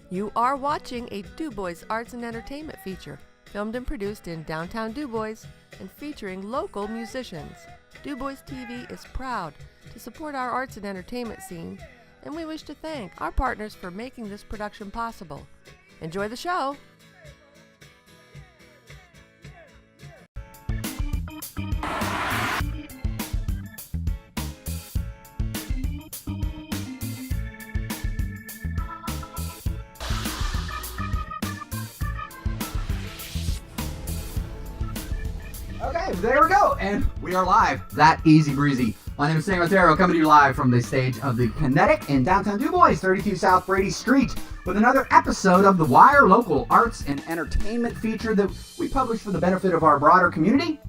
You are watching a DuBois Arts and Entertainment feature, filmed and produced in downtown DuBois and featuring local musicians. DuBoisTV is proud to support our arts and entertainment scene, and we wish to thank our partners for making this production possible. Enjoy the show! Okay, there we go, and we are live. That easy breezy. My name is Sam Ettaro, coming to you live from the stage of the Kinetic in downtown DuBois, 32 South Brady Street, with another episode of the Wire Local Arts and Entertainment feature that we publish for the benefit of our broader community.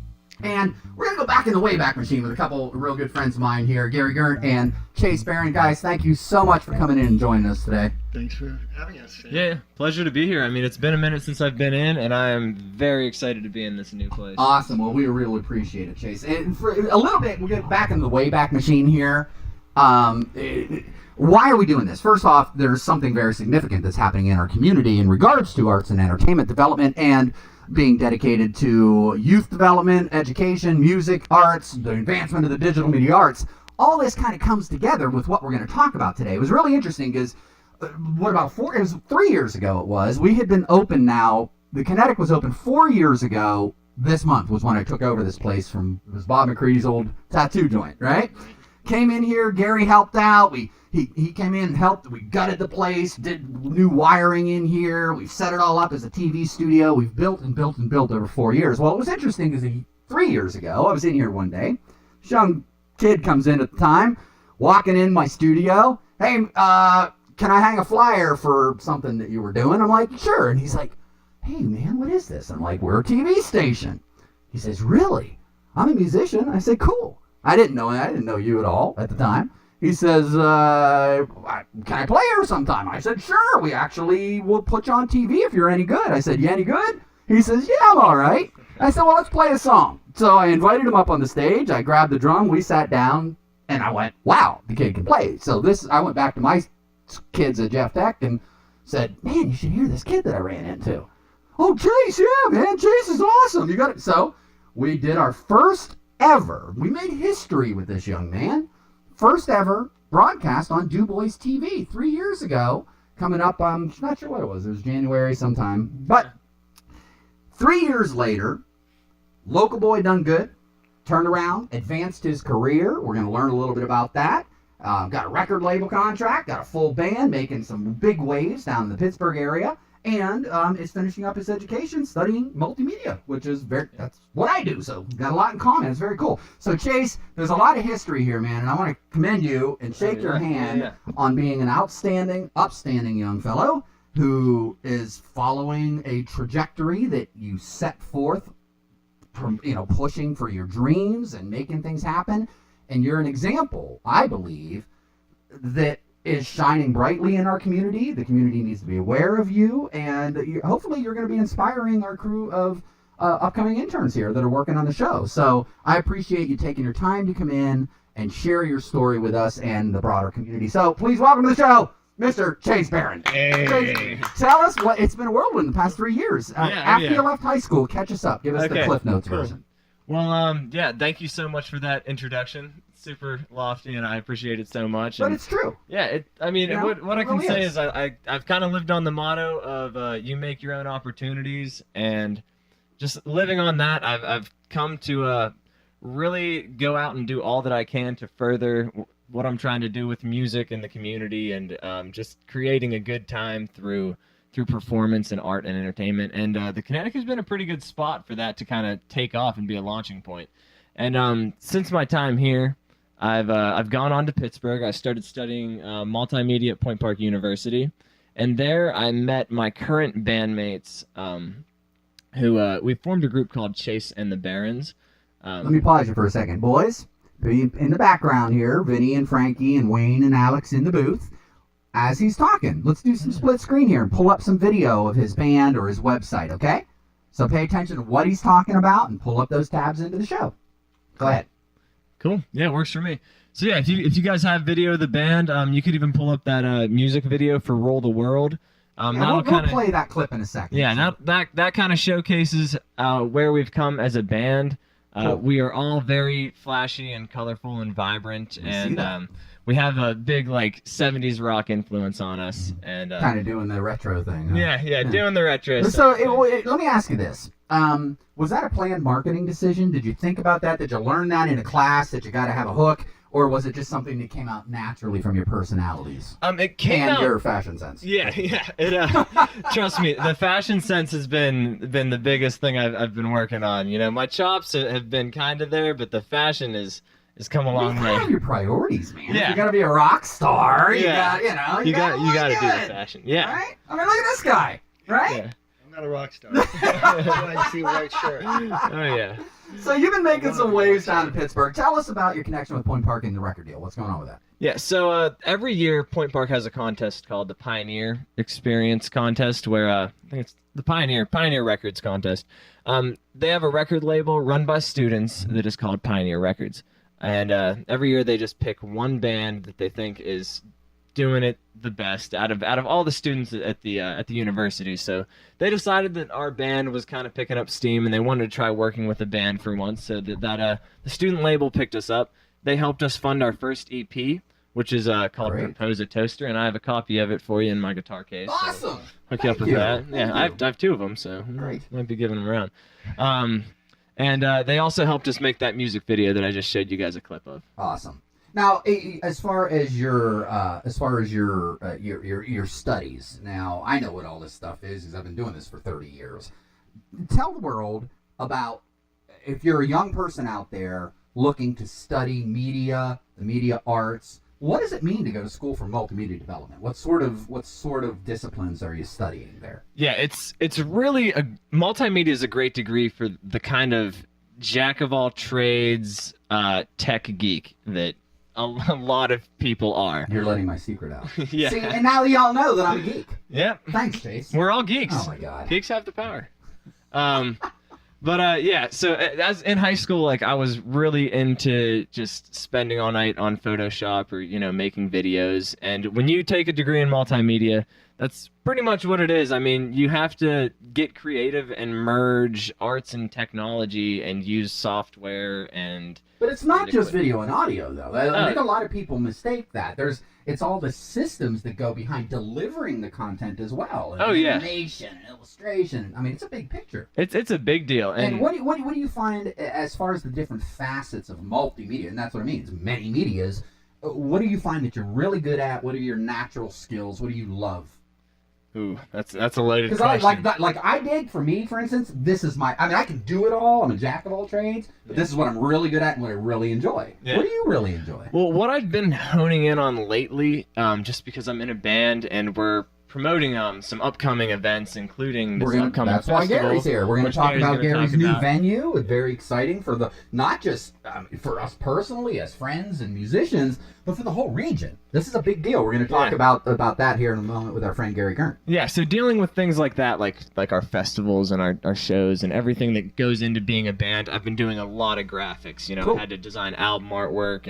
And we're going to go back in the Wayback Machine with a couple real good friends of mine here, Gary Guerndt and Chase Barron. Guys, thank you so much for coming in and joining us today. Thanks for having us. Sam. Yeah, pleasure to be here. I mean, it's been a minute since I've been in, and I am very excited to be in this new place. Awesome. Well, we really appreciate it, Chase. And for a little bit, we'll get back in the Wayback Machine here. Why are we doing this? First off, there's something very significant that's happening in our community in regards to arts and entertainment development and being dedicated to youth development, education, music, arts, the advancement of the digital media arts. All this kind of comes together with what we're going to talk about today. It was really interesting because it was 3 years ago we had been open now. The Kinetic was open 4 years ago. This month was when I took over this place it was Bob McCready's old tattoo joint, right? Came in here, Gary helped out. He came in and helped. We gutted the place, did new wiring in here. We've set it all up as a TV studio. We've built and built and built over 4 years. Well, it was interesting because 3 years ago, I was in here one day. This young kid comes in at the time, walking in my studio. Hey, can I hang a flyer for something that you were doing? I'm like, sure. And he's like, hey, man, what is this? I'm like, we're a TV station. He says, really? I'm a musician. I said, cool. I didn't know you at all at the time. He says, can I play here sometime? I said, sure. We actually will put you on TV if you're any good. I said, you any good? He says, yeah, I'm all right. I said, well, let's play a song. So I invited him up on the stage. I grabbed the drum. We sat down, and I went, wow, the kid can play. So I went back to my kids at Jeff Tech and said, man, you should hear this kid that I ran into. Oh, Chase, yeah, man, Chase is awesome. You got it. So we did our first ever. We made history with this young man. First ever broadcast on DuBoisTV 3 years ago. Coming up, I'm not sure what it was. It was January sometime. But 3 years later, local boy done good. Turned around, advanced his career. We're going to learn a little bit about that. Got a record label contract, got a full band, making some big waves down in the Pittsburgh area. And is finishing up his education studying multimedia, which is that's what I do. So got a lot in common. It's very cool. So Chase, there's a lot of history here, man, and I want to commend you and shake your hand on being an outstanding, upstanding young fellow who is following a trajectory that you set forth, from, pushing for your dreams and making things happen. And you're an example, I believe, that is shining brightly in our community. The community needs to be aware of you, and hopefully you're going to be inspiring our crew of upcoming interns here that are working on the show. So I appreciate you taking your time to come in and share your story with us and the broader community. So please welcome to the show, Mr. Chase Barron. Hey. Chase, tell us it's been a whirlwind the past 3 years. After you left high school, catch us up. Give us the Cliff Notes version. Well, thank you so much for that introduction. Super lofty, and I appreciate it so much. But it's true. Yeah, what I can say is I've kind of lived on the motto of you make your own opportunities, and just living on that, I've come to really go out and do all that I can to further what I'm trying to do with music and the community, and just creating a good time through performance and art and entertainment. And the Kinetic has been a pretty good spot for that to kind of take off and be a launching point. And since my time here, I've gone on to Pittsburgh. I started studying multimedia at Point Park University, and there I met my current bandmates, who we formed a group called Chase and the Barons. Let me pause you for a second, boys. In the background here, Vinny and Frankie and Wayne and Alex in the booth. As he's talking, let's do some split screen here and pull up some video of his band or his website, okay? So pay attention to what he's talking about and pull up those tabs into the show. Go ahead. Cool. Yeah, it works for me. So yeah, if you guys have video of the band, you could even pull up that music video for Roll the World. We'll play that clip in a second. Yeah, now that kind of showcases where we've come as a band. Cool. We are all very flashy and colorful and vibrant, and we have a big like 70s rock influence on us, and kind of doing the retro thing. Huh? Yeah, doing the retro. So let me ask you this: was that a planned marketing decision? Did you think about that? Did you learn that in a class that you got to have a hook? Or was it just something that came out naturally from your personalities? It came out, your fashion sense. Yeah. It trust me, the fashion sense has been the biggest thing I've been working on. You know, my chops have been kind of there, but the fashion is come a long way. You have your priorities, man. Yeah. You got to be a rock star. You got you got to do the fashion. Yeah. Right? I mean, look at this guy. Right? Yeah. I'm not a rock star. I see a white shirt. Oh yeah. So you've been making some waves down in Pittsburgh. Tell us about your connection with Point Park and the record deal. What's going on with that? Yeah, so every year Point Park has a contest called the Pioneer Experience Contest, where I think it's the Pioneer Records Contest. They have a record label run by students that is called Pioneer Records, and every year they just pick one band that they think is doing it the best out of all the students at the university. So they decided that our band was kind of picking up steam, and they wanted to try working with a band for once. So that the student label picked us up. They helped us fund our first EP, which is called Propose a Toaster, and I have a copy of it for you in my guitar case. Awesome. So hook you up with that. Yeah, I have two of them, so Great. might be giving them around. And they also helped us make that music video that I just showed you guys a clip of. Awesome. Now, as far as your studies, now I know what all this stuff is because I've been doing this for 30 years. Tell the world about, if you're a young person out there looking to study media, the media arts, what does it mean to go to school for multimedia development? What sort of disciplines are you studying there? Yeah, it's really multimedia is a great degree for the kind of jack of all trades tech geek that a lot of people are. You're letting my secret out. Yeah. See, and now y'all know that I'm a geek. Yeah. Thanks, Chase. We're all geeks. Oh my God. Geeks have the power. But yeah, so as in high school, like I was really into just spending all night on Photoshop or making videos. And when you take a degree in multimedia, that's pretty much what it is. I mean, you have to get creative and merge arts and technology and use software and. But it's not just video and audio, though. I think a lot of people mistake that. It's all the systems that go behind delivering the content as well. And animation, illustration. I mean, it's a big picture. It's a big deal. And what do you find as far as the different facets of multimedia? And that's what I mean. It's many medias. What do you find that you're really good at? What are your natural skills? What do you love? Ooh, that's a loaded question. Because like I dig, for me, for instance, this is I can do it all. I'm a jack of all trades. But this is what I'm really good at and what I really enjoy. Yeah. What do you really enjoy? Well, what I've been honing in on lately, just because I'm in a band and we're promoting some upcoming events, including this upcoming festival. That's why Gary's here. We're going to talk about Gary's new venue. It's very exciting for not just for us personally as friends and musicians, but for the whole region. This is a big deal. We're going to talk about that here in a moment with our friend Gary Guerndt. Yeah, so dealing with things like that, like our festivals and our shows and everything that goes into being a band, I've been doing a lot of graphics. Cool. I had to design album artwork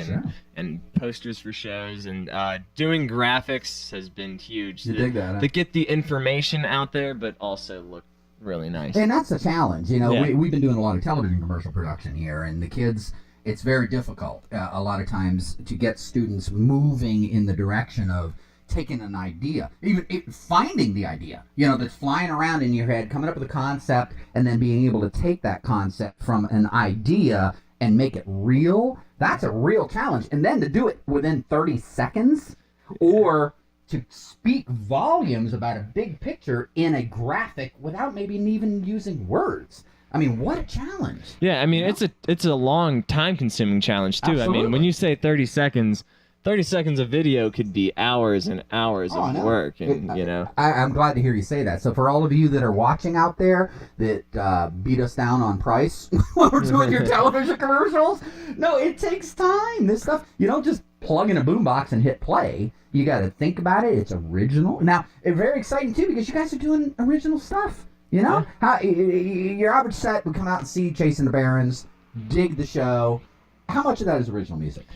and posters for shows, and doing graphics has been huge. You dig that, huh? To get the information out there, but also look really nice. And that's a challenge. We've been doing a lot of television commercial production here, and the kids, it's very difficult a lot of times to get students moving in the direction of taking an idea, even finding the idea, that's flying around in your head, coming up with a concept, and then being able to take that concept from an idea and make it real. That's a real challenge. And then to do it within 30 seconds or to speak volumes about a big picture in a graphic without maybe even using words. I mean, what a challenge. Yeah, I mean, it's a long time-consuming challenge, too. Absolutely. I mean, when you say 30 seconds of video could be hours and hours of work, and I'm glad to hear you say that. So for all of you that are watching out there that beat us down on price when we're doing your television commercials, no, it takes time. This stuff, you don't just plug in a boombox and hit play. You got to think about it. It's original. Now, it's very exciting, too, because you guys are doing original stuff. How your average set would come out and see Chase and the Barons, dig the show. How much of that is original music?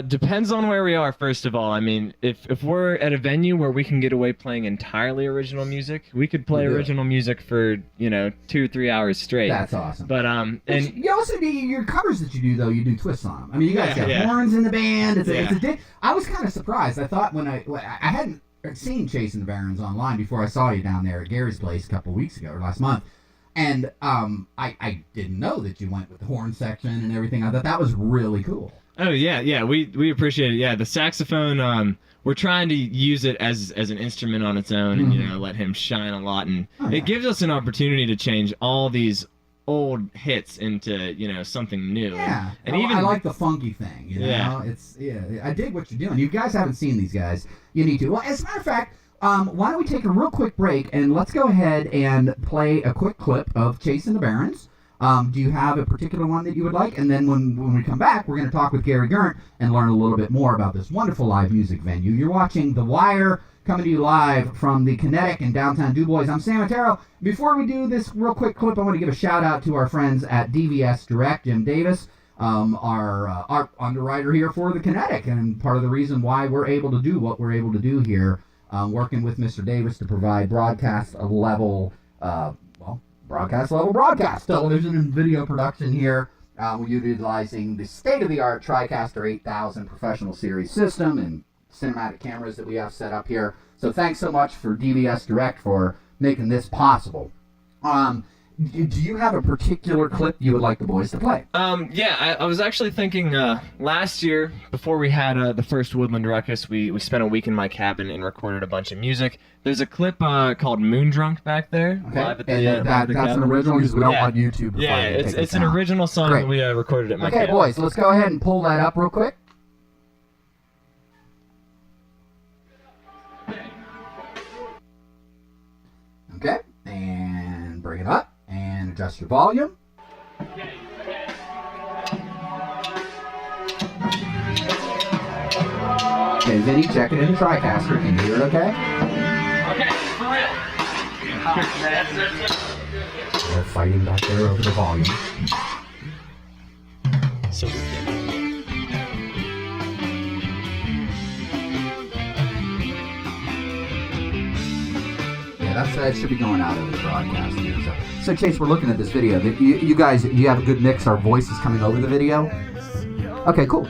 Depends on where we are, first of all. I mean, if we're at a venue where we can get away playing entirely original music, we could play original music for, 2 or 3 hours straight. That's awesome. But and you also do your covers that you do, though. You do twists on them. I mean, you guys got horns in the band. I was kind of surprised. I thought when I hadn't seen Chase and the Barons online before I saw you down there at Gary's place a couple of weeks ago or last month. And I didn't know that you went with the horn section and everything. I thought that was really cool. Oh yeah, we appreciate it. Yeah, the saxophone, we're trying to use it as an instrument on its own, and let him shine a lot, and it gives us an opportunity to change all these old hits into something new. Yeah, and even I like the funky thing. I dig what you're doing. You guys haven't seen these guys. You need to. Well, as a matter of fact, why don't we take a real quick break and let's go ahead and play a quick clip of Chase and the Barons. Do you have a particular one that you would like? And then when we come back, we're going to talk with Gary Guerndt and learn a little bit more about this wonderful live music venue. You're watching The Wire, coming to you live from the Kinetic in downtown DuBois. I'm Sam Ettaro. Before we do this real quick clip, I want to give a shout out to our friends at DVS Direct, Jim Davis, our underwriter here for the Kinetic, and part of the reason why we're able to do what we're able to do here, working with Mr. Davis to provide broadcast level broadcast television and video production here. We're utilizing the state-of-the-art TriCaster 8000 professional series system and cinematic cameras that we have set up here. So thanks so much for DVS Direct for making this possible. Do you have a particular clip you would like the boys to play? I was actually thinking last year, before we had the first Woodland Ruckus, we spent a week in my cabin and recorded a bunch of music. There's a clip called Moon Drunk back there. Okay. Live at the, that's an original because we don't want YouTube to find it. It's an original song that we recorded at my cabin. Okay, boys, let's go ahead and pull that up real quick. Okay, and bring it up. And adjust your volume. Okay, Vinny, check it in the TriCaster. Can you hear it okay? Okay, for real. They're fighting back there over the volume. So we can. That should be going out over the broadcast here. So Chase, we're looking at this video. You guys, you have a good mix. Our voices coming over the video. Okay, cool.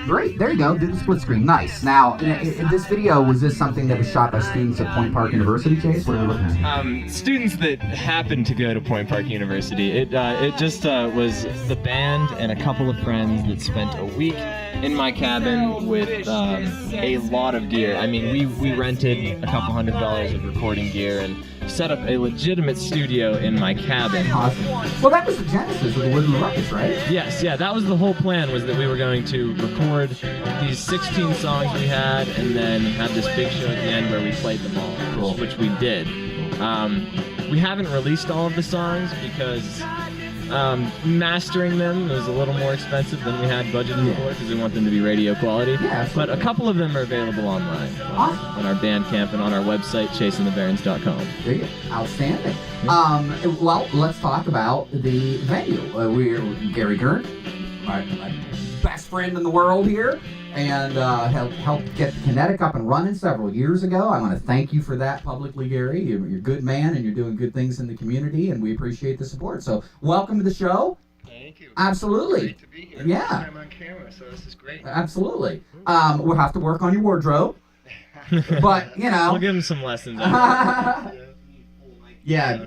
Great. There you go. Do the split screen. Nice. Now, in this video, was this something that was shot by students at Point Park University, Chase? What are we looking at? Students that happened to go to Point Park University. It just was the band and a couple of friends that spent a week in my cabin with a lot of gear. I mean, we rented a couple $100 of recording gear and set up a legitimate studio in my cabin. Awesome. Well, that was the genesis of the Woodland Ruckus, right? Yes, that was the whole plan, was that we were going to record these 16 songs we had and then have this big show at the end where we played them all, which we did. We haven't released all of the songs because mastering them was a little more expensive than we had budgeted for because we want them to be radio quality. Yeah, but a couple of them are available online on our Bandcamp and on our website, chaseandthebarons.com. There you go. Outstanding. Well, let's talk about the venue. We're Gary Guerndt, my best friend in the world here, and helped get the Kinetic up and running several years ago. I want to thank you for that publicly, Gary. You're a good man, and you're doing good things in the community, and we appreciate the support. So welcome to the show. Thank you. Absolutely. Great to be here. Yeah. First time on camera, so this is great. Absolutely. We'll have to work on your wardrobe, but, We'll give him some lessons. Yeah,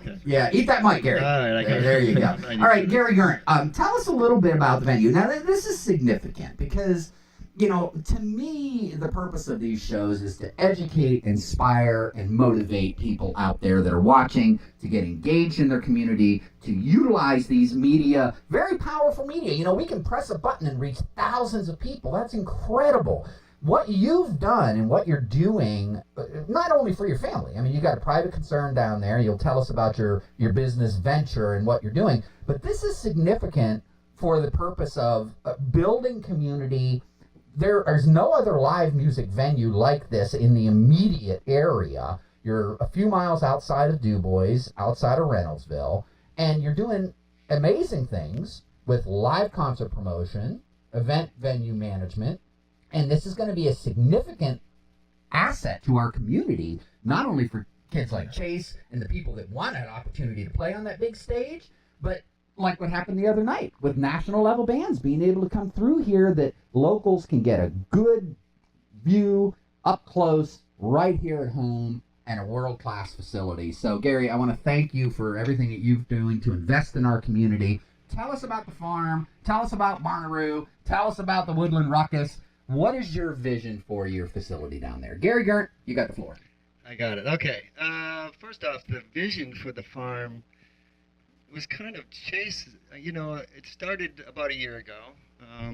eat that mic, Gary. All right, there you go. All right, Gary Guerndt, tell us a little bit about the venue. Now, this is significant because, to me, the purpose of these shows is to educate, inspire, and motivate people out there that are watching to get engaged in their community, to utilize these media, very powerful media. We can press a button and reach thousands of people. That's incredible. What you've done and what you're doing, not only for your family, I mean, you got a private concern down there, you'll tell us about your business venture and what you're doing, but this is significant for the purpose of building community. There's no other live music venue like this in the immediate area. You're a few miles outside of DuBois, outside of Reynoldsville, and you're doing amazing things with live concert promotion, event venue management, and this is going to be a significant asset to our community, not only for kids like Chase and the people that want an opportunity to play on that big stage, but like what happened the other night with national level bands being able to come through here, that locals can get a good view up close right here at home and a world-class facility. So Gary, I want to thank you for everything that you're doing to invest in our community. Tell us about the farm, tell us about Bonnaroo, tell us about the Woodland Ruckus. What is your vision for your facility down there? Gary Guerndt, you got the floor. I got it. Okay. First off, the vision for the farm was kind of Chase. It started about a year ago.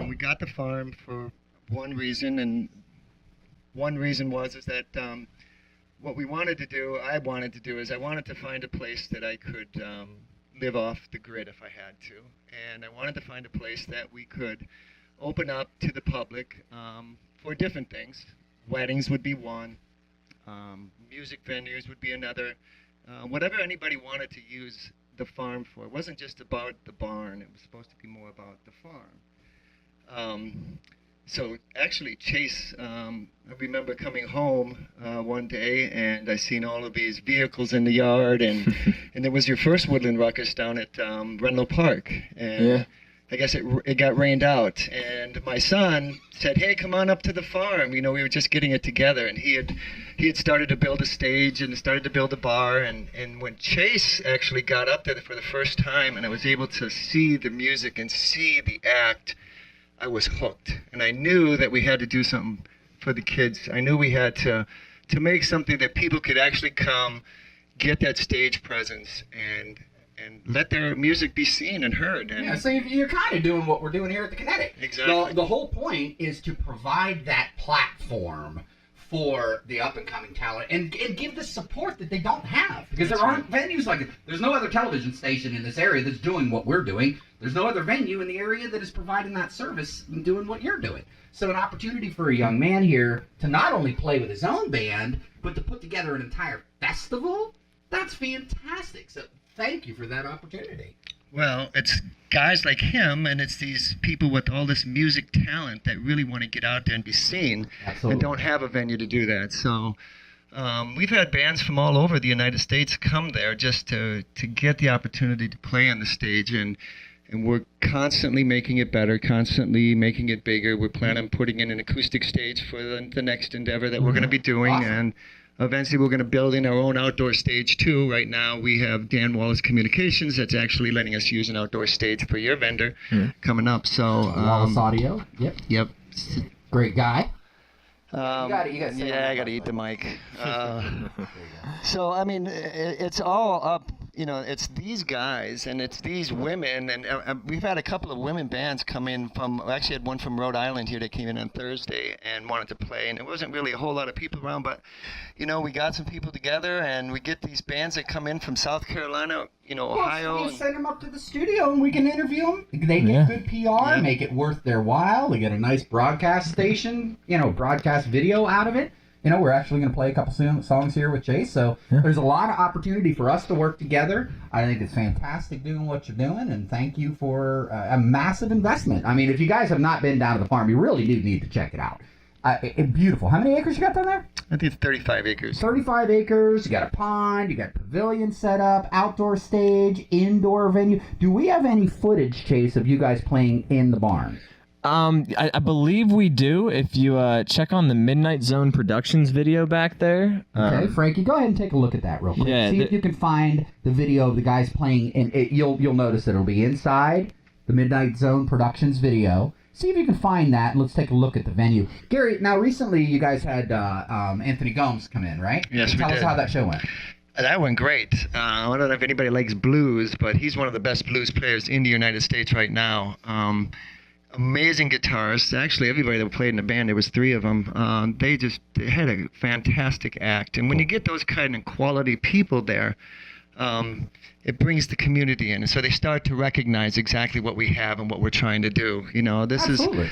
We got the farm for one reason, and one reason was that what I wanted to do is I wanted to find a place that I could live off the grid if I had to, and I wanted to find a place that we could open up to the public for different things. Weddings would be one. Music venues would be another. Whatever anybody wanted to use the farm for. It wasn't just about the barn. It was supposed to be more about the farm. So actually, Chase, I remember coming home one day, and I seen all of these vehicles in the yard, and and it was your first Woodland Ruckus down at Reynoldsville Park. And yeah. I guess it got rained out, and my son said, "Hey, come on up to the farm." We were just getting it together, and he had started to build a stage and started to build a bar, and when Chase actually got up there for the first time, and I was able to see the music and see the act, I was hooked, and I knew that we had to do something for the kids. I knew we had to make something that people could actually come, get that stage presence, and let their music be seen and heard. And yeah, so you're kind of doing what we're doing here at the Kinetic. Exactly. The whole point is to provide that platform for the up-and-coming talent and give the support that they don't have. Because there aren't venues like it. There's no other television station in this area that's doing what we're doing. There's no other venue in the area that is providing that service and doing what you're doing. So an opportunity for a young man here to not only play with his own band, but to put together an entire festival, that's fantastic. So thank you for that opportunity. Well, it's guys like him, and it's these people with all this music talent that really want to get out there and be seen. Absolutely. And don't have a venue to do that. So we've had bands from all over the United States come there just to get the opportunity to play on the stage, and we're constantly making it better, constantly making it bigger. We're planning on putting in an acoustic stage for the next endeavor that we're going to be doing. Awesome. And eventually we're going to build in our own outdoor stage too. Right now we have Dan Wallace Communications that's actually letting us use an outdoor stage for your vendor coming up. So Wallace Audio. Yep. Great guy. You gotta I got to eat the mic. So, I mean, it's all up, it's these guys and it's these women. And we've had a couple of women bands come in I actually had one from Rhode Island here that came in on Thursday and wanted to play. And it wasn't really a whole lot of people around, but, we got some people together, and we get these bands that come in from South Carolina, Ohio. We'll send them up to the studio and we can interview them. They get good PR, make it worth their while. They get a nice broadcast station, broadcast video out of it. We're actually going to play a couple songs here with Chase, so there's a lot of opportunity for us to work together. I think it's fantastic doing what you're doing, and thank you for a massive investment. I mean, if you guys have not been down to the farm, you really do need to check it out. Beautiful. How many acres you got down there? I think it's 35 acres. 35 acres. You got a pond. You got a pavilion set up, outdoor stage, indoor venue. Do we have any footage, Chase, of you guys playing in the barn? I believe we do. If you check on the Midnight Zone Productions video back there. Okay, Frankie, go ahead and take a look at that real quick. Yeah, see if you can find the video of the guys playing, and you'll notice that it'll be inside the Midnight Zone Productions video. See if you can find that, and let's take a look at the venue. Gary, now recently you guys had Anthony Gomes come in, right? Yes, we did. Tell us how that show went. That went great. I don't know if anybody likes blues, but he's one of the best blues players in the United States right now. Amazing guitarists. Actually, everybody that played in the band, there was 3 of them. They had a fantastic act. And when you get those kind of quality people there, it brings the community in. And so they start to recognize exactly what we have and what we're trying to do. This Absolutely.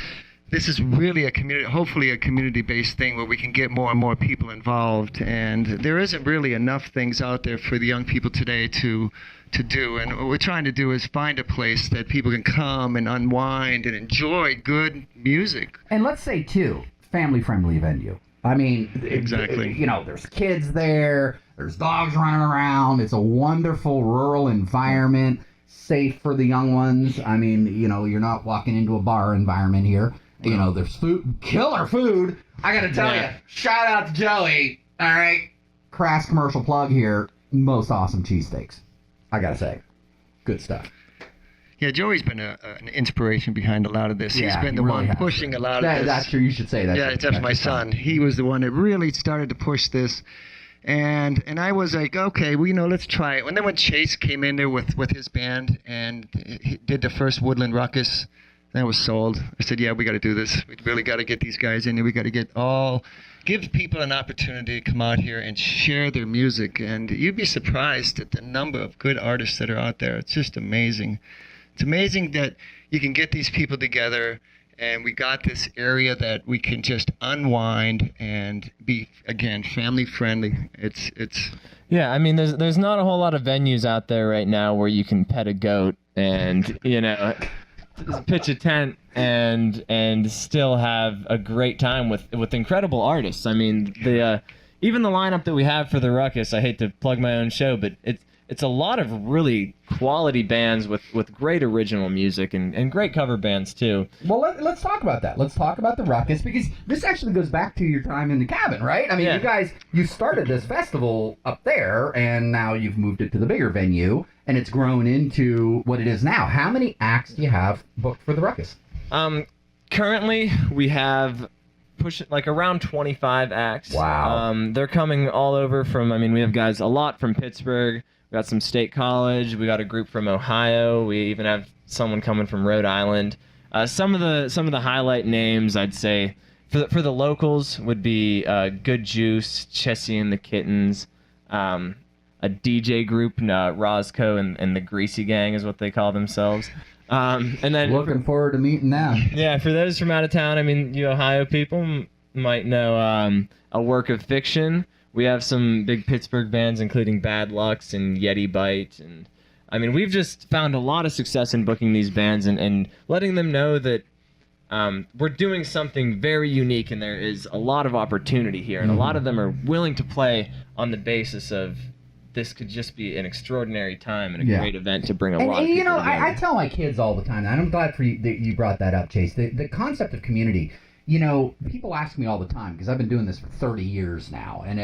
this is really a community, hopefully a community-based thing where we can get more and more people involved. And there isn't really enough things out there for the young people today to do. And what we're trying to do is find a place that people can come and unwind and enjoy good music. And let's say, too, family-friendly venue. I mean, exactly. You know, there's kids there, there's dogs running around. It's a wonderful rural environment, safe for the young ones. I mean, you know, you're not walking into a bar environment here. You know, there's food, killer food. I got to tell you, shout out to Joey. All right. Crass commercial plug here. Most awesome cheesesteaks. I got to say. Good stuff. Yeah, Joey's been an inspiration behind a lot of this. He's been the really one pushing a lot of this. That's true. You should say that. Yeah, that's my son. He was the one that really started to push this. And I was like, okay, well, you know, let's try it. And then when Chase came in there with his band and he did the first Woodland Ruckus, I was sold. I said, yeah, we got to do this. We really got to get these guys in here. We got to give people an opportunity to come out here and share their music. And you'd be surprised at the number of good artists that are out there. It's just amazing. It's amazing that you can get these people together, and we got this area that we can just unwind and be, again, family friendly. It's Yeah, I mean, there's not a whole lot of venues out there right now where you can pet a goat and, you know, pitch a tent and still have a great time with incredible artists. I mean, even the lineup that we have for the Ruckus, I hate to plug my own show, but it's a lot of really quality bands with great original music and great cover bands too. Well, let's talk about that. Let's talk about the Ruckus, because this actually goes back to your time in the cabin, right? I mean, you started this festival up there, and now you've moved it to the bigger venue, and it's grown into what it is now. How many acts do you have booked for the Ruckus? Currently, we have like around 25 acts. Wow. They're coming all over we have guys a lot from Pittsburgh. We got some State College. We got a group from Ohio. We even have someone coming from Rhode Island. Some of the highlight names, I'd say, for the locals would be Good Juice, Chessie and the Kittens, a DJ group, Roscoe and the Greasy Gang is what they call themselves. And then looking forward to meeting them. Yeah, for those from out of town, I mean, you Ohio people might know A Work of Fiction. We have some big Pittsburgh bands, including Bad Lucks and Yeti Bite. And I mean, we've just found a lot of success in booking these bands and letting them know that we're doing something very unique, and there is a lot of opportunity here. And a lot of them are willing to play on the basis of this could just be an extraordinary time and a great event to bring a lot of people together. I tell my kids all the time, and I'm glad that you brought that up, Chase, the concept of community. You know, people ask me all the time, because I've been doing this for 30 years now, and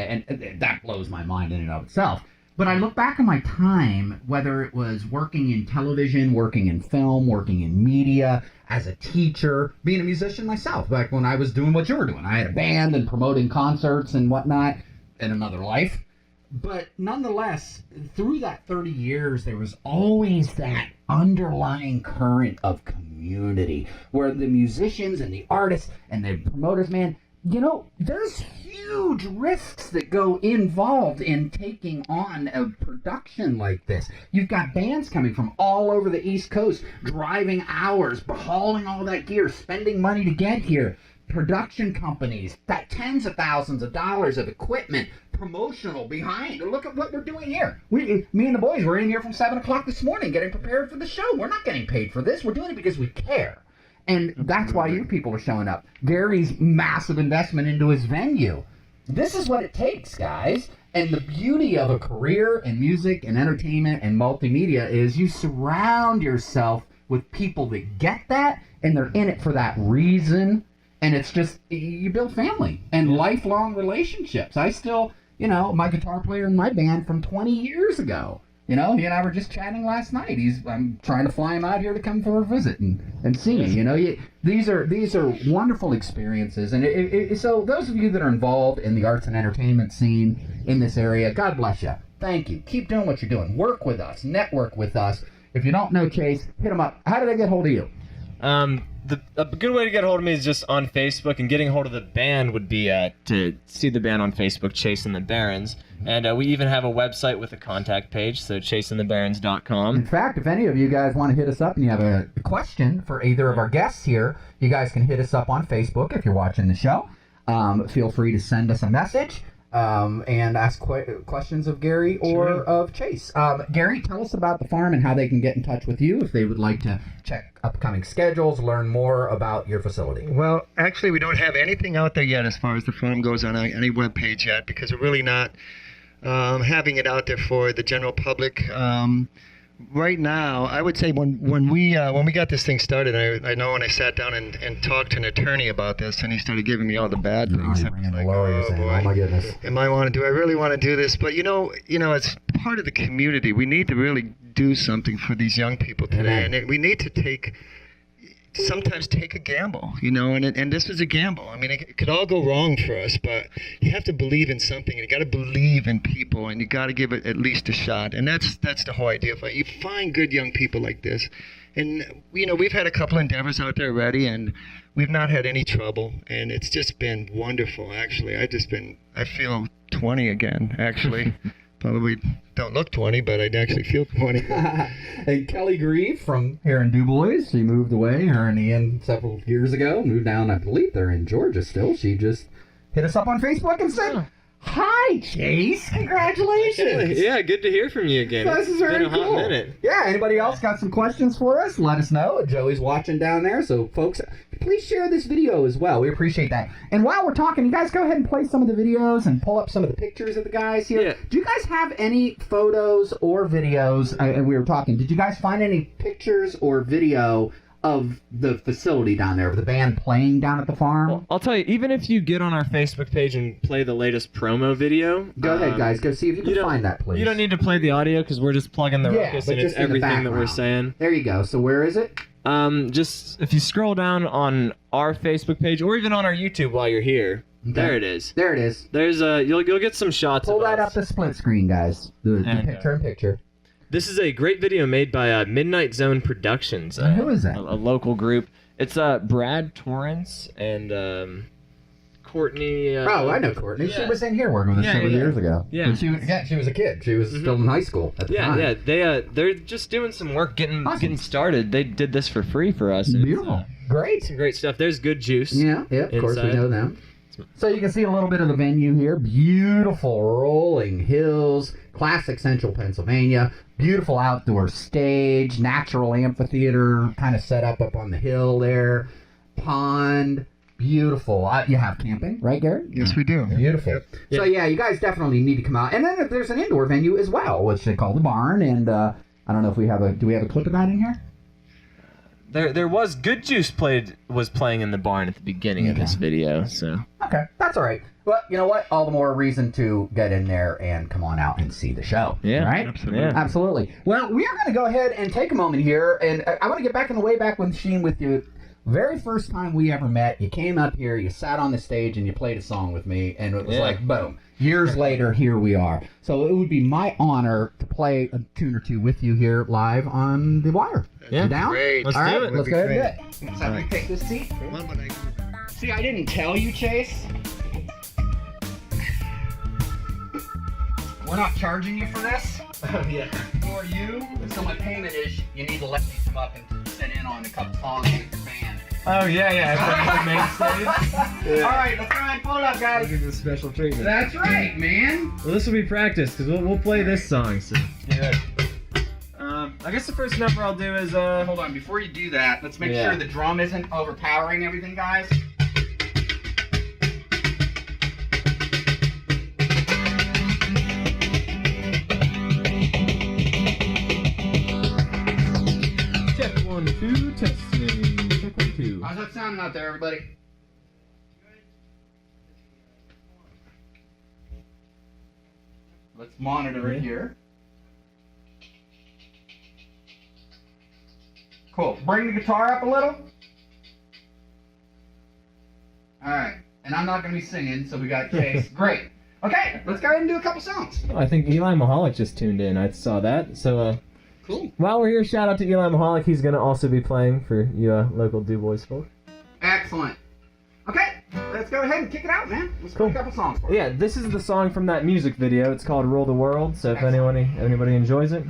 that blows my mind in and of itself. But I look back on my time, whether it was working in television, working in film, working in media, as a teacher, being a musician myself, back when I was doing what you were doing. I had a band and promoting concerts and whatnot in another life. But nonetheless, through that 30 years, there was always that underlying current of community where the musicians and the artists and the promoters, man, you know, there's huge risks that go involved in taking on a production like this. You've got bands coming from all over the East Coast, driving hours, hauling all that gear, spending money to get here. Production companies, got tens of thousands of dollars of equipment, promotional behind. Look at what we're doing here. Me and the boys were in here from 7 o'clock this morning getting prepared for the show. We're not getting paid for this. We're doing it because we care. And that's why you people are showing up. Gary's massive investment into his venue. This is what it takes, guys. And the beauty of a career in music and entertainment and multimedia is you surround yourself with people that get that, and they're in it for that reason. And it's just, you build family and lifelong relationships. I still, you know, my guitar player in my band from 20 years ago, you know, he and I were just chatting last night. I'm trying to fly him out here to come for a visit and see me. You know, these are wonderful experiences. And so those of you that are involved in the arts and entertainment scene in this area, God bless you. Thank you. Keep doing what you're doing. Work with us. Network with us. If you don't know Chase, hit him up. How did I get hold of you? A good way to get a hold of me is just on Facebook, and getting a hold of the band would be to see the band on Facebook, Chase and the Barons. And we even have a website with a contact page, so chaseandthebarons.com. In fact, if any of you guys want to hit us up and you have a question for either of our guests here, you guys can hit us up on Facebook if you're watching the show. Feel free to send us a message and ask questions of Gary or of Chase. Gary, tell us about the farm and how they can get in touch with you if they would like to check upcoming schedules, learn more about your facility. Well, actually, we don't have anything out there yet as far as the farm goes on any web page yet, because we're really not having it out there for the general public. Right now, I would say when we got this thing started, I know when I sat down and talked to an attorney about this, and he started giving me all the bad things. Oh, my goodness. I really want to do this, but you know, it's part of the community. We need to really do something for these young people today, and we need to sometimes take a gamble, and this was a gamble. I mean, it could all go wrong for us, but you have to believe in something, and you got to believe in people, and you got to give it at least a shot, and that's the whole idea. If you find good young people like this, and we've had a couple endeavors out there already, and we've not had any trouble, and it's just been wonderful. Actually, I feel 20 again. Actually. Probably don't look 20, but I'd actually feel 20. And Kelly Grieve from here in DuBois, she moved away, her and Ian, several years ago, moved down, I believe they're in Georgia still. She just hit us up on Facebook and said, "Hi, Chase, congratulations." Yeah, good to hear from you again. This is very been a hot minute. Yeah, anybody else got some questions for us? Let us know. Joey's watching down there, so folks, please share this video as well. We appreciate that. And while we're talking, you guys go ahead and play some of the videos and pull up some of the pictures of the guys here. Yeah. Do you guys have any photos or videos? And we were talking, did you guys find any pictures or video of the facility down there, of the band playing down at the farm? Well, I'll tell you, even if you get on our Facebook page and play the latest promo video... Go ahead, guys. Go see if you can find that, please. You don't need to play the audio because we're just plugging the ruckus and it's everything that we're saying. There you go. So where is it? Just if you scroll down on our Facebook page or even on our YouTube while you're here, there it is. There it is. There's you'll get some shots. Pull of that us. up the split screen, guys. The picture-in-picture. This is a great video made by Midnight Zone Productions. Who is that? A local group. It's Brad Torrance and Courtney. I know Courtney. Yeah. She was in here working with us several years ago. Yeah. When she was a kid. She was still in high school at the time. Yeah. They're just doing some work getting started. They did this for free for us. Beautiful. Great. Some great stuff. There's Good Juice. Yeah, of course we know them. So you can see a little bit of the venue here. Beautiful rolling hills, classic central Pennsylvania. Beautiful outdoor stage, natural amphitheater kind of set up on the hill there. Pond, beautiful. You have camping, right, Gary? Yes, we do. Beautiful. Yep. So yeah, you guys definitely need to come out. And then there's an indoor venue as well, which they call the Barn. And I don't know if do we have a clip of that in here? There was Good Juice was playing in the barn at the beginning of this video, so. Okay, that's all right. Well, you know what? All the more reason to get in there and come on out and see the show. Yeah, right? Absolutely. Yeah. Absolutely. Well, we are going to go ahead and take a moment here, and I want to get back in the way back when Sheen with you. Very first time we ever met, you came up here, you sat on the stage, and you played a song with me, and it was like, boom. Years later, here we are. So it would be my honor to play a tune or two with you here live on The Wire. Yeah. You down? Great. Let's All do right, it. let's go ahead and do it. Let's have you take this seat. See, I didn't tell you, Chase. We're not charging you for this. Oh, yeah. For you. So my payment is you need to let me come up and sit in on a couple songs with your band. Oh, yeah. Main stage. All right, let's try and pull it up, guys. Give you special treatment. That's right, man. Well, this will be practice because we'll play this song. So. Yeah. I guess the first number I'll do is Hold on, before you do that, let's make sure the drum isn't overpowering everything, guys. Check 1, 2, testing. Check 1, 2. How's that sounding out there, everybody? Let's monitor it here. Cool. Bring the guitar up a little. Alright. And I'm not going to be singing, so we got Chase. Great. Okay, let's go ahead and do a couple songs. I think Eli Mahalik just tuned in. I saw that. So, Cool. While we're here, shout out to Eli Mahalik. He's going to also be playing for you local DuBois folk. Excellent. Okay, let's go ahead and kick it out, man. Let's play a couple songs for Yeah, this is the song from that music video. It's called Rule the World, so if anybody enjoys it.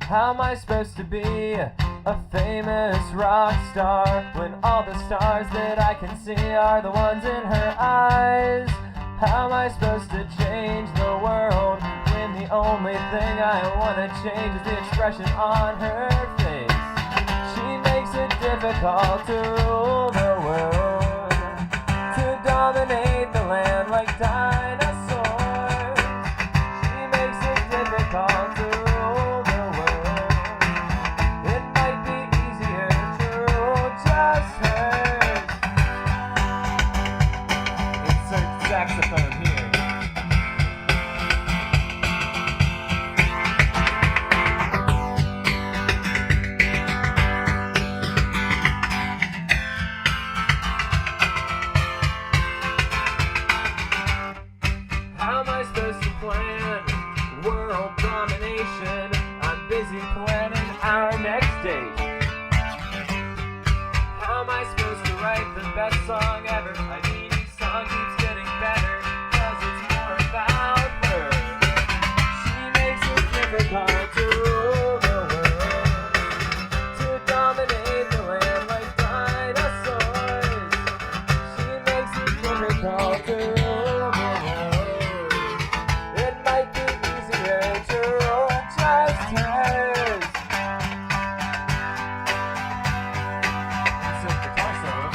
How am I supposed to be a famous rock star when all the stars that I can see are the ones in her eyes? How am I supposed to change the world when the only thing I want to change is the expression on her face? She makes it difficult to rule the world, to dominate the land like dinosaurs. She makes it difficult to rule the world. It might be easier to rule just hers. Insert saxophone here. How am I supposed to plan world domination? I'm busy planning our next date. How am I supposed to write the best song ever? I mean, each song keeps getting better, cause it's more about her. She makes it difficult to rule the world, to dominate the land like dinosaurs. She makes it difficult to rule the world. It might be easier to rule just hers. Except the guitar solo.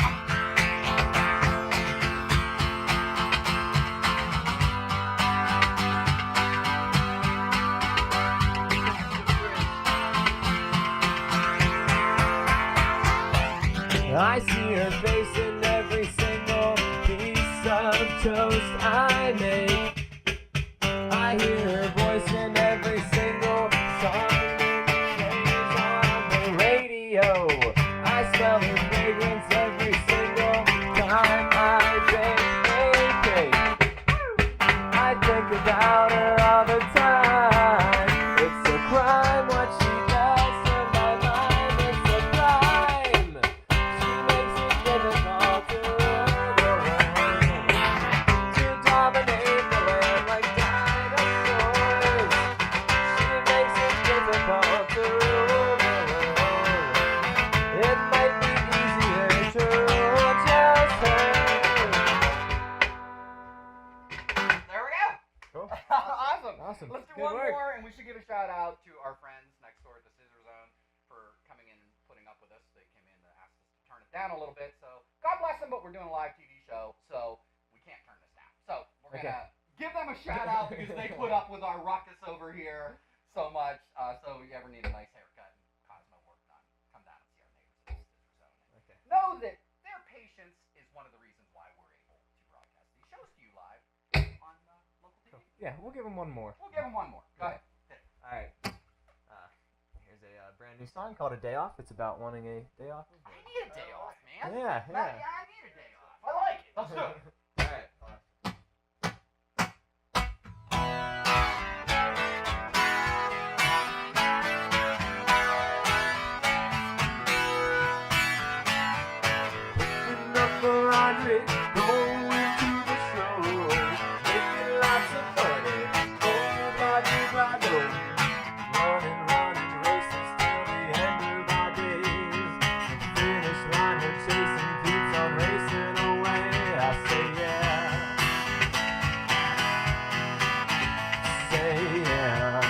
I see her face in every single piece of toast I make. I hear her voice in every single song that plays on the radio. I smell her fragrance every single time I bake a cake. I think about her all the time. It's a crime what she does to my mind. It's a crime. She makes it difficult to rule the world, to dominate the land like dinosaurs. She makes it difficult to rule the world. It might be easier to rule just her. There we go. Cool. Awesome. Awesome. Let's do Good one work. more, and we should give a shout out to our friends next door at the Scissor Zone for coming in and putting up with us. They came in to ask us to turn it down a little bit, so God bless them, but we're doing a live TV show, so we can't turn this down. So we're gonna give them a shout out because they put up with our ruckus over here so much. So if you ever need a nice haircut and Cosmo work done, come down and see our neighbors at the Scissor Zone. Okay. Know that their patience is one of the reasons why we're able to broadcast these shows to you live on local TV. Yeah, we'll give them one more. We'll give them one more. Go ahead. All right. Here's a brand new song called A Day Off. It's about wanting a day off. I need a day off, man. Yeah, yeah. I need a day off. I like it. Let's do it. All right. Picking up a laundry, going to the show, making lots of money. Oh, blah, blah, blah. Running races till the end of our days. Finish line, her chasing keeps on racing away. I say yeah. Say yeah.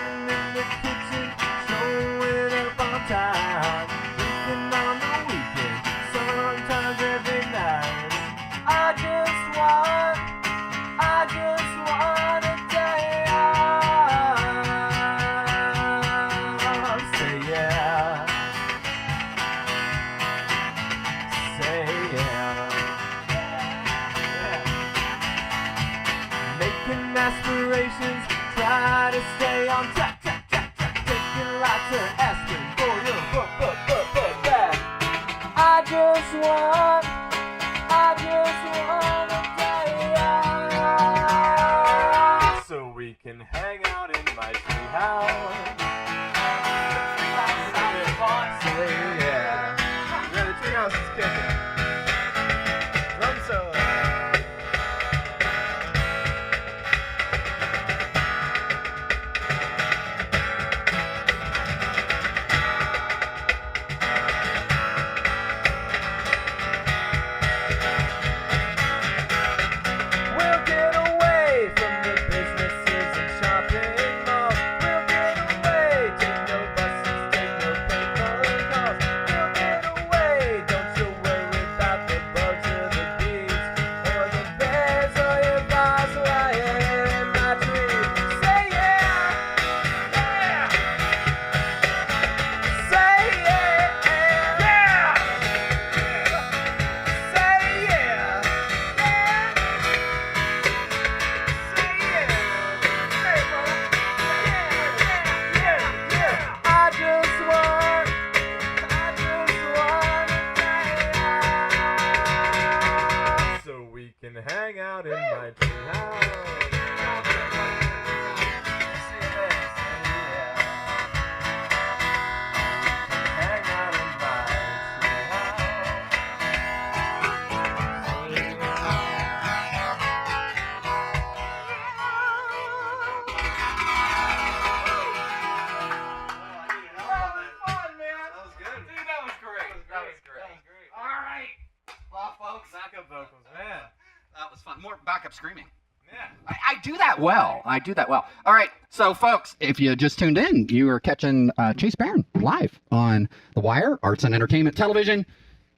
And in the kitchen, showing up on time, drinking on the my turn asking for your back. I just want to die. So we can hang out in my treehouse. Yeah, the treehouse is kicking. Drum solo. We'll get away from the businesses and shopping malls. We'll get away, take no buses, take no paper calls. We'll get away, don't you worry about the bugs or the bees or the bears or your boss lying in my tree. Say yeah, yeah. Say yeah, yeah. Say yeah, I just want to so we can hang out in my treehouse. Hang out in my Well, folks, backup vocals, man. that was fun. More backup screaming. Yeah. I do that well. I do that well. All right. So, folks, if you just tuned in, you are catching Chase Barron live on The Wire, Arts and Entertainment Television.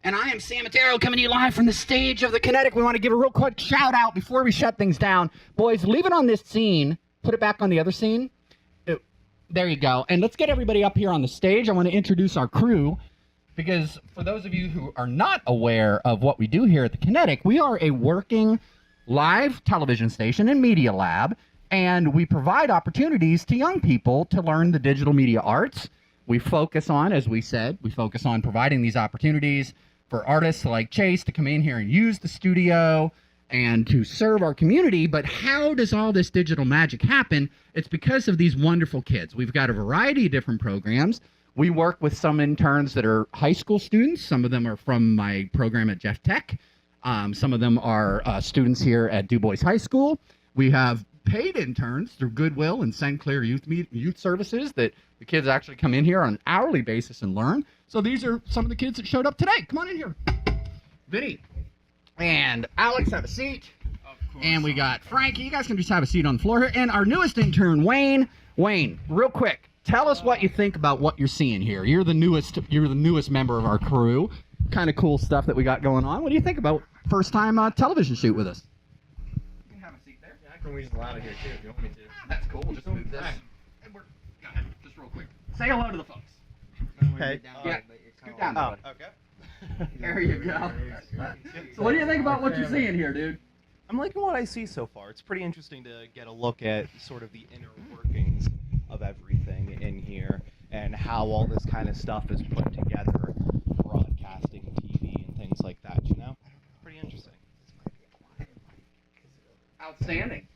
And I am Sam Ettaro coming to you live from the stage of the Kinetic. We want to give a real quick shout out before we shut things down. Boys, leave it on this scene. Put it back on the other scene. There you go. And let's get everybody up here on the stage. I want to introduce our crew. Because for those of you who are not aware of what we do here at the Kinetic, we are a working live television station and media lab, and we provide opportunities to young people to learn the digital media arts. We focus on, as we said, providing these opportunities for artists like Chase to come in here and use the studio and to serve our community. But how does all this digital magic happen? It's because of these wonderful kids. We've got a variety of different programs. We work with some interns that are high school students. Some of them are from my program at Jeff Tech. Some of them are students here at DuBois High School. We have paid interns through Goodwill and St. Clair Youth Services that the kids actually come in here on an hourly basis and learn. So these are some of the kids that showed up today. Come on in here. Vinny and Alex, have a seat. Of course. And we got Frankie. You guys can just have a seat on the floor here. And our newest intern, Wayne. Wayne, real quick. Tell us what you think about what you're seeing here. You're the newest member of our crew. Kind of cool stuff that we got going on. What do you think about first time television shoot with us? You can have a seat there. Yeah, I can weasel out of here too if you want me to. That's cool. We'll just move this. And go ahead, just real quick. Say hello to the folks. Hey. Yeah. Scoot down. Oh, Okay. okay. There you go. So what do you think about what you're seeing here, dude? I'm liking what I see so far. It's pretty interesting to get a look at sort of the inner workings of everything in here and how all this kind of stuff is put together, broadcasting, TV, and things like that, you know? Pretty interesting. Outstanding.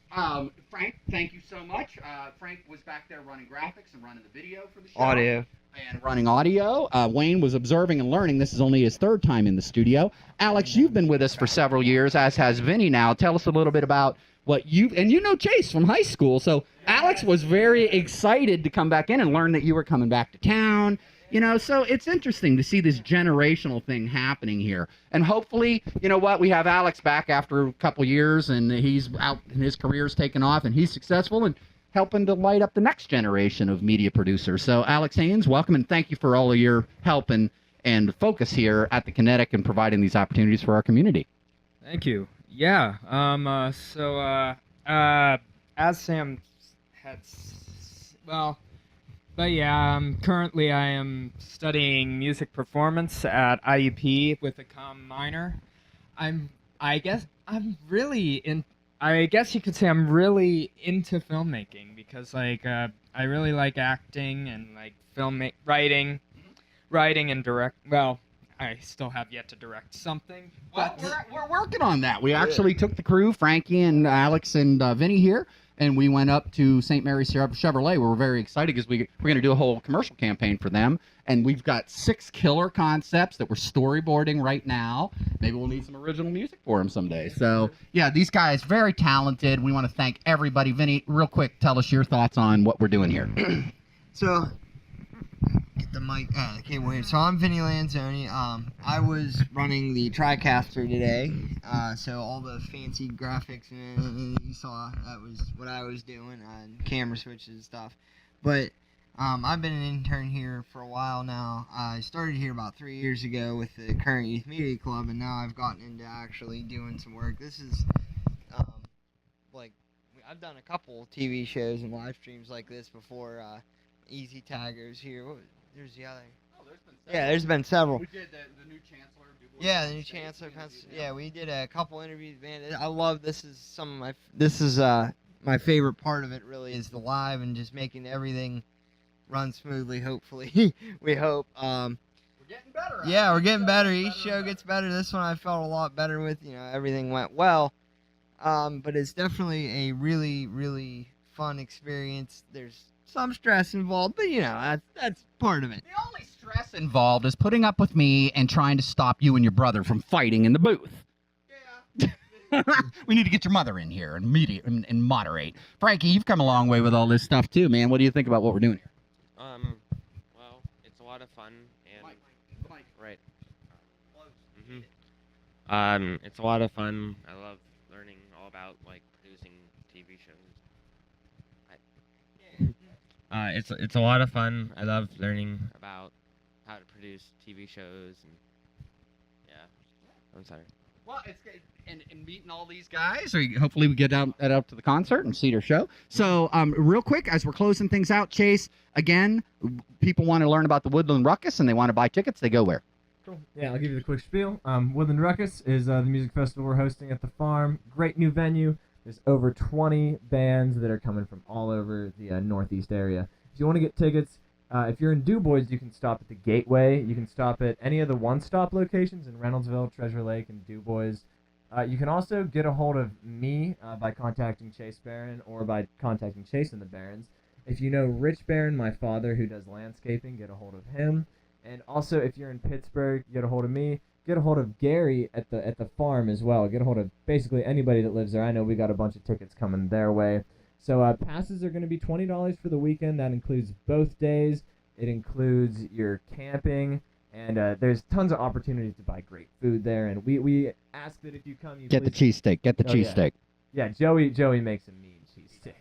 Frank, thank you so much. Frank was back there running graphics and running the video for the show. Audio. And running audio. Wayne was observing and learning. This is only his third time in the studio. Alex, you've been with us for several years, as has Vinny now. Tell us a little bit about what and you know Chase from high school. So Alex was very excited to come back in and learn that you were coming back to town. You know, so it's interesting to see this generational thing happening here. And hopefully, you know what, we have Alex back after a couple years, and he's out and his career's taken off, and he's successful and helping to light up the next generation of media producers. So Alex Haynes, welcome, and thank you for all of your help and focus here at the Kinetic and providing these opportunities for our community. Thank you. Yeah. As Sam had, currently I am studying music performance at IUP with a comm minor. I'm really I guess you could say I'm really into filmmaking because like I really like acting and like writing and direct. Well, I still have yet to direct something. Well, we're working on that. We actually took the crew, Frankie and Alex and Vinny here, and we went up to St. Mary's Chevrolet. We're very excited because we're going to do a whole commercial campaign for them. And we've got 6 killer concepts that we're storyboarding right now. Maybe we'll need some original music for them someday. So, yeah, these guys, very talented. We want to thank everybody. Vinny, real quick, tell us your thoughts on what we're doing here. So, get the mic, cable here. So I'm Vinny Lanzoni. I was running the TriCaster today. So all the fancy graphics you saw, that was what I was doing on camera switches and stuff. But I've been an intern here for a while now. I started here about 3 years ago with the current Youth Media Club, and now I've gotten into actually doing some work. This is like I've done a couple TV shows and live streams like this before. Easy Taggers here. There's the other. Oh, there's been several. Yeah, there's been several. We did the new Chancellor. DuBois Yeah, the new Chancellor. Yeah, we did a couple interviews. Man, I love this. Is some of my. This is my favorite part of it. Really, is the live and just making everything run smoothly. Hopefully, we hope. We're getting better. Yeah, we're getting better. Each show gets better. This one I felt a lot better with. You know, everything went well. But it's definitely a really, really fun experience. There's some stress involved, but you know, that's part of it. The only stress involved is putting up with me and trying to stop you and your brother from fighting in the booth. Yeah. We need to get your mother in here and moderate. Frankie, you've come a long way with all this stuff too, man. What do you think about what we're doing here? Well, it's a lot of fun and right. It's a lot of fun. I love learning all about like producing TV shows. It's a lot of fun. I love learning about how to produce TV shows and yeah. I'm sorry. Well, it's and meeting all these guys. Or hopefully we get out to the concert and see their show. So, real quick, as we're closing things out, Chase, again, people want to learn about the Woodland Ruckus and they want to buy tickets. They go where? Cool. Yeah, I'll give you the quick spiel. Woodland Ruckus is the music festival we're hosting at the farm. Great new venue. There's over 20 bands that are coming from all over the Northeast area. If you want to get tickets, if you're in DuBois, you can stop at the Gateway. You can stop at any of the one-stop locations in Reynoldsville, Treasure Lake, and DuBois. You can also get a hold of me by contacting Chase Barron or by contacting Chase and the Barons. If you know Rich Barron, my father, who does landscaping, get a hold of him. And also, if you're in Pittsburgh, get a hold of me. Get a hold of Gary at the farm as well. Get a hold of basically anybody that lives there. I know we got a bunch of tickets coming their way. So passes are going to be $20 for the weekend. That includes both days. It includes your camping, and there's tons of opportunities to buy great food there. And we ask that if you come, you Get the cheesesteak. Get the cheesesteak. Yeah, Joey makes a mean cheesesteak.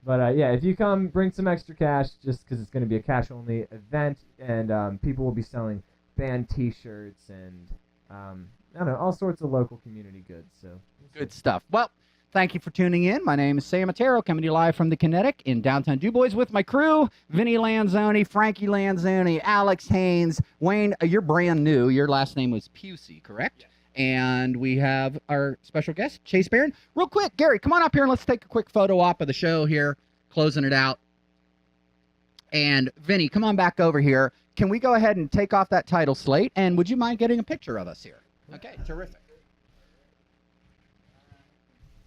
But yeah, if you come, bring some extra cash just because it's going to be a cash-only event, and people will be selling band T-shirts and I don't know, all sorts of local community goods. So good stuff. Well, thank you for tuning in. My name is Sam Ettaro, coming to you live from the Kinetic in downtown DuBois with my crew: Vinny Lanzoni, Frankie Lanzoni, Alex Haynes, Wayne. You're brand new. Your last name was Pusey, correct? Yeah. And we have our special guest, Chase Barron. Real quick, Gary, come on up here and let's take a quick photo op of the show here, closing it out. And Vinny, come on back over here. Can we go ahead and take off that title slate? And would you mind getting a picture of us here? Okay, terrific.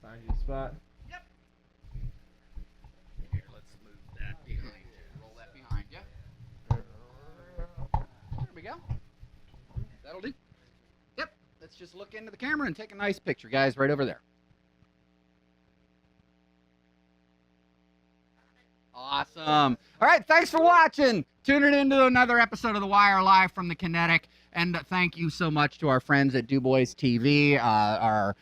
Find you a spot. Yep. Here, let's move that behind you. Roll that behind you. There we go. That'll do. Yep. Let's just look into the camera and take a nice picture, guys, right over there. Awesome. All right, thanks for watching. Tuning into another episode of The Wire live from the Kinetic. And thank you so much to our friends at DuBoisTV, our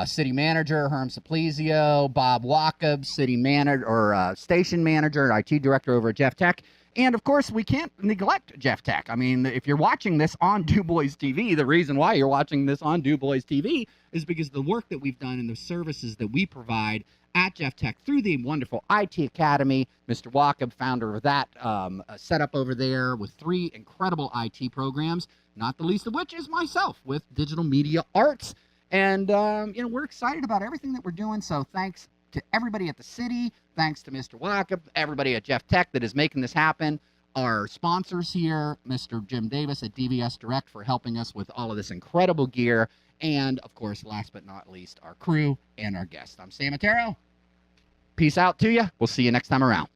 city manager, Herm Simplizio, Bob Wacob, city manager or station manager, IT director over at Jeff Tech. And of course, we can't neglect Jeff Tech. I mean, if you're watching this on DuBoisTV, the reason why you're watching this on DuBoisTV is because the work that we've done and the services that we provide at Jeff Tech through the wonderful IT Academy. Mr. Wacob, founder of that setup over there with 3 incredible IT programs, not the least of which is myself with digital media arts. And, you know, we're excited about everything that we're doing. So thanks to everybody at the city. Thanks to Mr. Wackup, everybody at Jeff Tech that is making this happen. Our sponsors here, Mr. Jim Davis at DVS Direct for helping us with all of this incredible gear. And, of course, last but not least, our crew and our guests. I'm Sam Ettaro. Peace out to you. We'll see you next time around.